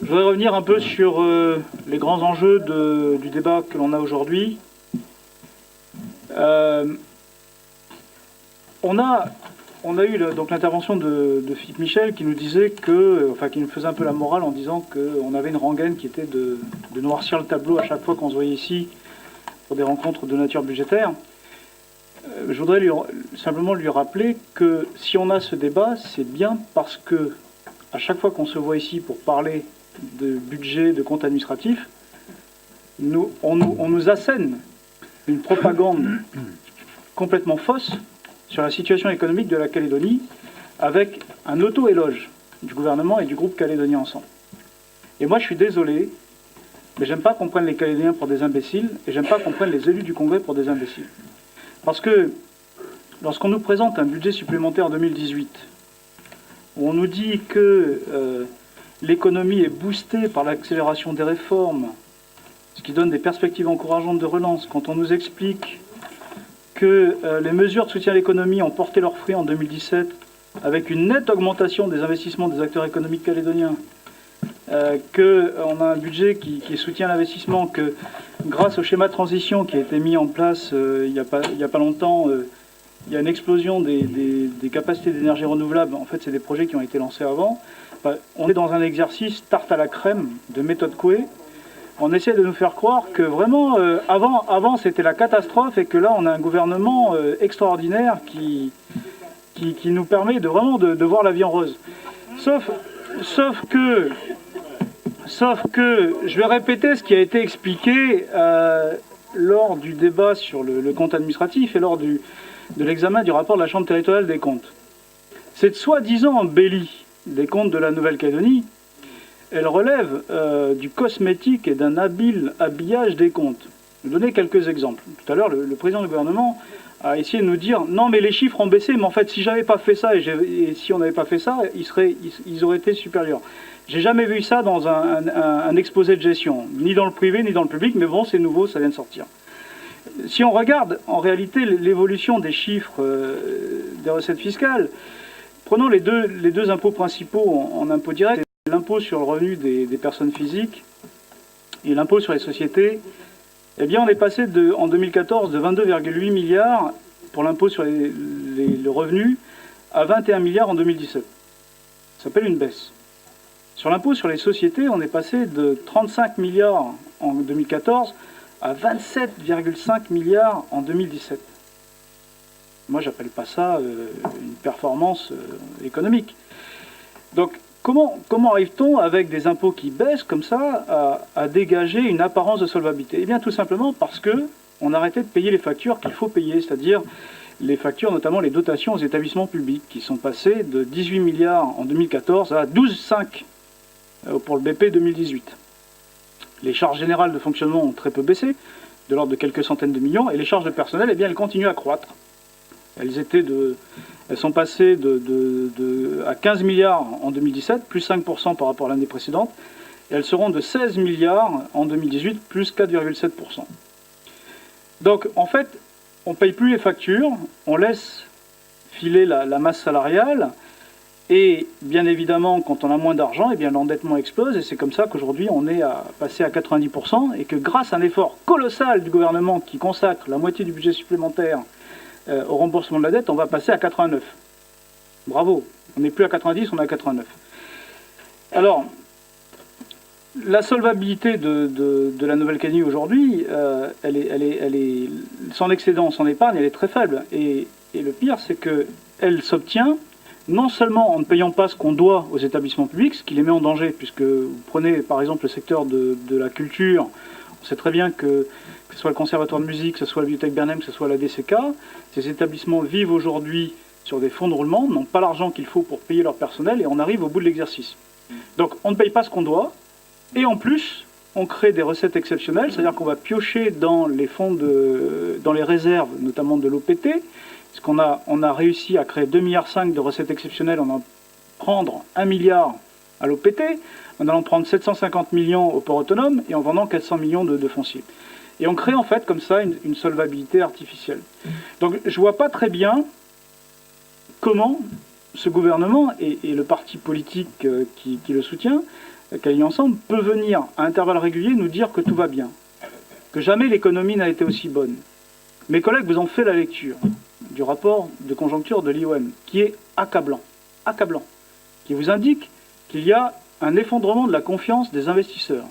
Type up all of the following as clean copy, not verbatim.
Je voudrais revenir un peu sur les grands enjeux du débat que l'on a aujourd'hui. On a eu donc l'intervention de Philippe Michel qui nous disait qui nous faisait un peu la morale en disant qu'on avait une rengaine qui était de noircir le tableau à chaque fois qu'on se voyait ici pour des rencontres de nature budgétaire. Je voudrais simplement lui rappeler que si on a ce débat, c'est bien parce que à chaque fois qu'on se voit ici pour parler de budget, de compte administratif, on nous assène une propagande complètement fausse sur la situation économique de la Calédonie avec un auto-éloge du gouvernement et du groupe Calédonien Ensemble. Et moi, je suis désolé, mais j'aime pas qu'on prenne les Calédoniens pour des imbéciles et j'aime pas qu'on prenne les élus du Congrès pour des imbéciles. Parce que lorsqu'on nous présente un budget supplémentaire en 2018, où on nous dit que l'économie est boostée par l'accélération des réformes, ce qui donne des perspectives encourageantes de relance, quand on nous explique que les mesures de soutien à l'économie ont porté leurs fruits en 2017 avec une nette augmentation des investissements des acteurs économiques calédoniens, qu'on a un budget qui soutient l'investissement, que grâce au schéma de transition qui a été mis en place il n'y a pas longtemps, il y a une explosion des capacités d'énergie renouvelable. En fait, c'est des projets qui ont été lancés avant. On est dans un exercice tarte à la crème de méthode Coué. On essaie de nous faire croire que vraiment, avant c'était la catastrophe et que là, on a un gouvernement extraordinaire qui nous permet de vraiment de voir la vie en rose. Sauf que, je vais répéter ce qui a été expliqué lors du débat sur le compte administratif et lors de l'examen du rapport de la Chambre territoriale des comptes. Cette soi-disant embellie des comptes de la Nouvelle-Calédonie, elle relève du cosmétique et d'un habile habillage des comptes. Je vais donner quelques exemples. Tout à l'heure, le président du gouvernement a essayé de nous dire « Non, mais les chiffres ont baissé, mais en fait, si j'avais pas fait ça et si on n'avait pas fait ça, ils auraient été supérieurs. » J'ai jamais vu ça dans un exposé de gestion, ni dans le privé, ni dans le public, mais bon, c'est nouveau, ça vient de sortir. Si on regarde en réalité l'évolution des chiffres des recettes fiscales, prenons les deux impôts principaux en impôts directs, l'impôt sur le revenu des personnes physiques et l'impôt sur les sociétés. Eh bien, on est passé en 2014 de 22,8 milliards pour l'impôt sur le revenu à 21 milliards en 2017. Ça s'appelle une baisse. Sur l'impôt sur les sociétés, on est passé de 35 milliards en 2014 à 27,5 milliards en 2017. Moi, j'appelle pas ça une performance économique. Donc, comment arrive-t-on, avec des impôts qui baissent comme ça, à dégager une apparence de solvabilité? Eh bien, tout simplement parce qu'on a arrêté de payer les factures qu'il faut payer, c'est-à-dire les factures, notamment les dotations aux établissements publics, qui sont passées de 18 milliards en 2014 à 12,5 pour le BP 2018. Les charges générales de fonctionnement ont très peu baissé, de l'ordre de quelques centaines de millions, et les charges de personnel, eh bien, elles continuent à croître. Elles sont passées à 15 milliards en 2017, plus 5% par rapport à l'année précédente, et elles seront de 16 milliards en 2018, plus 4,7%. Donc, en fait, on ne paye plus les factures, on laisse filer la masse salariale, et bien évidemment, quand on a moins d'argent, eh bien l'endettement explose, et c'est comme ça qu'aujourd'hui on est passé à 90%, et que grâce à un effort colossal du gouvernement qui consacre la moitié du budget supplémentaire au remboursement de la dette, on va passer à 89. Bravo, on n'est plus à 90, on est à 89. Alors, la solvabilité de la Nouvelle-Calédonie aujourd'hui, elle est son excédent, son épargne, elle est très faible. Et le pire, c'est qu'elle s'obtient non seulement en ne payant pas ce qu'on doit aux établissements publics, ce qui les met en danger, puisque vous prenez par exemple le secteur de la culture, on sait très bien que ce soit le Conservatoire de musique, que ce soit la Bibliothèque Bernheim, que ce soit la DCK, ces établissements vivent aujourd'hui sur des fonds de roulement, n'ont pas l'argent qu'il faut pour payer leur personnel, et on arrive au bout de l'exercice. Donc on ne paye pas ce qu'on doit, et en plus, on crée des recettes exceptionnelles, c'est-à-dire qu'on va piocher dans les fonds dans les réserves, notamment de l'OPT, parce qu'on a réussi à créer 2,5 milliards de recettes exceptionnelles, en prendre 1 milliard à l'OPT, en allant prendre 750 millions au port autonome et en vendant 400 millions de fonciers. Et on crée en fait comme ça une solvabilité artificielle. Donc je ne vois pas très bien comment ce gouvernement et le parti politique qui le soutient Calédonie Ensemble, peut venir à intervalles réguliers nous dire que tout va bien, que jamais l'économie n'a été aussi bonne. Mes collègues vous ont fait la lecture du rapport de conjoncture de l'IOM, qui est accablant, qui vous indique qu'il y a un effondrement de la confiance des investisseurs.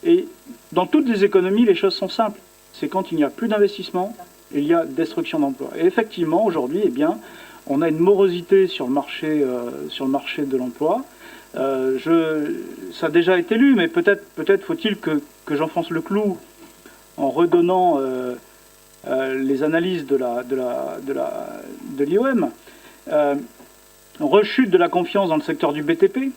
Et dans toutes les économies, les choses sont simples. C'est quand il n'y a plus d'investissement, il y a destruction d'emplois. Et effectivement, aujourd'hui, eh bien, on a une morosité sur le marché de l'emploi. Ça a déjà été lu, mais peut-être faut-il que j'enfonce le clou en redonnant les analyses de l'IOM. Rechute de la confiance dans le secteur du BTP.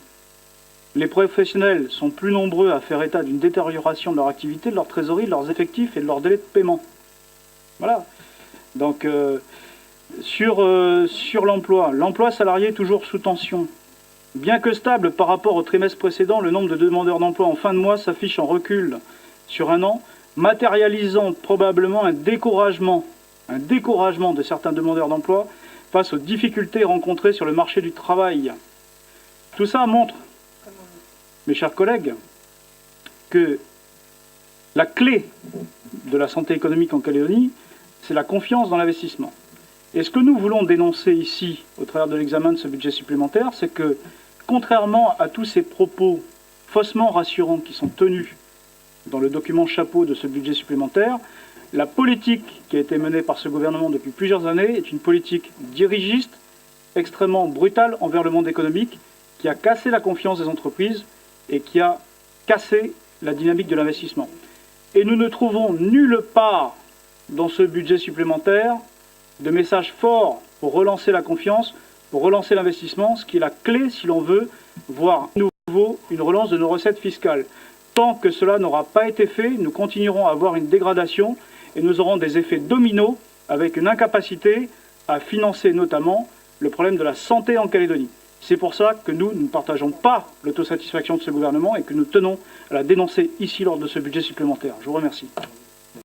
Les professionnels sont plus nombreux à faire état d'une détérioration de leur activité, de leur trésorerie, de leurs effectifs et de leur délai de paiement. Voilà. Donc, sur l'emploi salarié toujours sous tension. Bien que stable par rapport au trimestre précédent, le nombre de demandeurs d'emploi en fin de mois s'affiche en recul sur un an, matérialisant probablement un découragement de certains demandeurs d'emploi face aux difficultés rencontrées sur le marché du travail. Tout ça montre, mes chers collègues, que la clé de la santé économique en Calédonie, c'est la confiance dans l'investissement. Et ce que nous voulons dénoncer ici, au travers de l'examen de ce budget supplémentaire, c'est que, contrairement à tous ces propos faussement rassurants qui sont tenus dans le document chapeau de ce budget supplémentaire, la politique qui a été menée par ce gouvernement depuis plusieurs années est une politique dirigiste, extrêmement brutale envers le monde économique, qui a cassé la confiance des entreprises et qui a cassé la dynamique de l'investissement. Et nous ne trouvons nulle part dans ce budget supplémentaire de messages forts pour relancer la confiance, pour relancer l'investissement, ce qui est la clé si l'on veut voir à nouveau une relance de nos recettes fiscales. Tant que cela n'aura pas été fait, nous continuerons à avoir une dégradation et nous aurons des effets dominos avec une incapacité à financer notamment le problème de la santé en Calédonie. C'est pour ça que nous ne partageons pas l'autosatisfaction de ce gouvernement et que nous tenons à la dénoncer ici lors de ce budget supplémentaire. Je vous remercie.